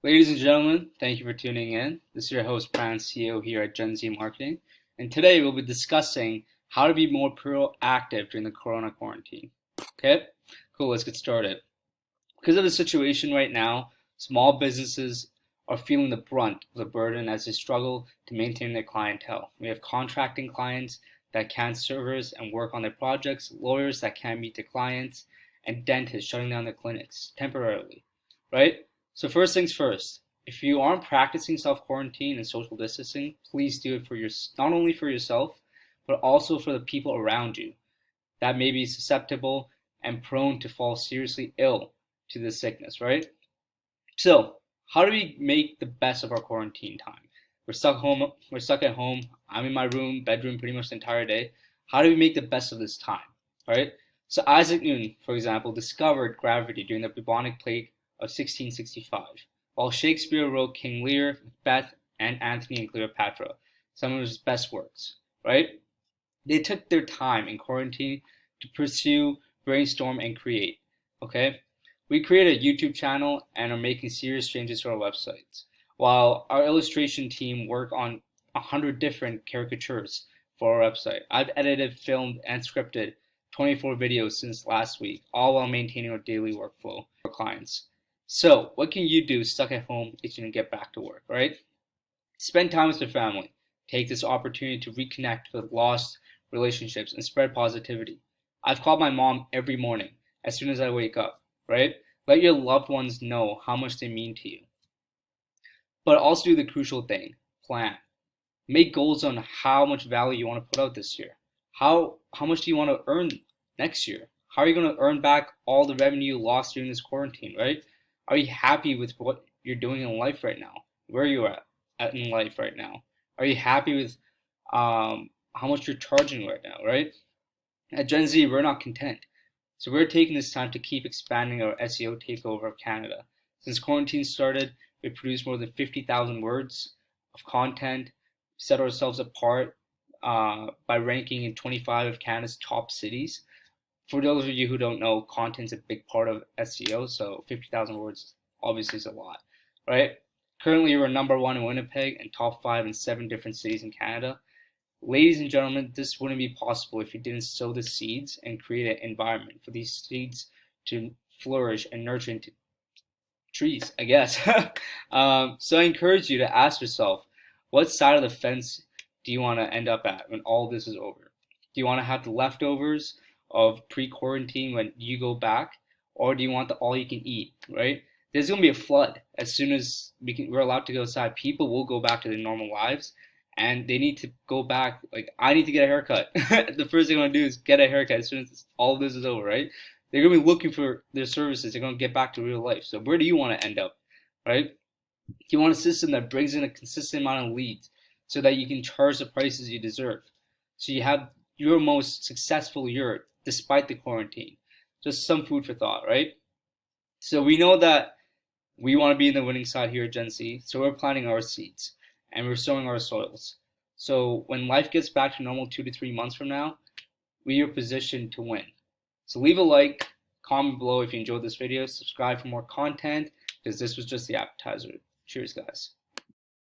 Ladies and gentlemen, thank you for tuning in. This is your host, Pran CEO here at Gen Z Marketing. And today we'll be discussing how to be more proactive during the Corona quarantine. Okay, cool, let's get started. Because of the situation right now, small businesses are feeling the brunt of the burden as they struggle to maintain their clientele. We have contracting clients that can't service and work on their projects, lawyers that can't meet their clients, and dentists shutting down their clinics temporarily, right? So first things first, if you aren't practicing self-quarantine and social distancing, please do it for not only for yourself, but also for the people around you that may be susceptible and prone to fall seriously ill to this sickness, right? So how do we make the best of our quarantine time? We're stuck at home. I'm in my bedroom pretty much the entire day. How do we make the best of this time, right? So Issac Newton, for example, discovered gravity during the bubonic plague of 1665, while Shakespeare wrote King Lear, Macbeth, and Antony and Cleopatra, some of his best works, right? They took their time in quarantine to pursue, brainstorm, and create, okay? We created a YouTube channel and are making serious changes to our websites, while our illustration team work on 100 different caricatures for our website. I've edited, filmed, and scripted 24 videos since last week, all while maintaining our daily workflow for clients. So, what can you do stuck at home itching to get back to work, right? Spend time with your family. Take this opportunity to reconnect with lost relationships and spread positivity. I've called my mom every morning as soon as I wake up, right? Let your loved ones know how much they mean to you. But also do the crucial thing, plan. Make goals on how much value you want to put out this year. How much do you want to earn next year? How are you going to earn back all the revenue you lost during this quarantine, right? Are you happy with what you're doing in life right now? Where you're at in life right now? Are you happy with how much you're charging right now, right? At Gen Z, we're not content. So we're taking this time to keep expanding our SEO takeover of Canada. Since quarantine started, we produced more than 50,000 words of content, set ourselves apart by ranking in 25 of Canada's top cities. For those of you who don't know, content's a big part of SEO, so 50,000 words obviously is a lot, right? Currently, we're number one in Winnipeg and top 5 in 7 different cities in Canada. Ladies and gentlemen, this wouldn't be possible if you didn't sow the seeds and create an environment for these seeds to flourish and nurture into trees, I guess. So I encourage you to ask yourself, what side of the fence do you want to end up at when all this is over? Do you want to have the leftovers of pre-quarantine when you go back, or do you want the all-you-can-eat, right? There's going to be a flood as soon as we're allowed to go outside. People will go back to their normal lives, and they need to go back. Like, I need to get a haircut. The first thing I'm going to do is get a haircut as soon as all of this is over, right? They're going to be looking for their services. They're going to get back to real life. So where do you want to end up, right? You want a system that brings in a consistent amount of leads so that you can charge the prices you deserve. So you have your most successful year despite the quarantine. Just some food for thought, right? So we know that we want to be in the winning side here at Gen Z, so we're planting our seeds and we're sowing our soils. So when life gets back to normal 2 to 3 months from now, we are positioned to win. So leave a like, comment below if you enjoyed this video, subscribe for more content, because this was just the appetizer. Cheers, guys.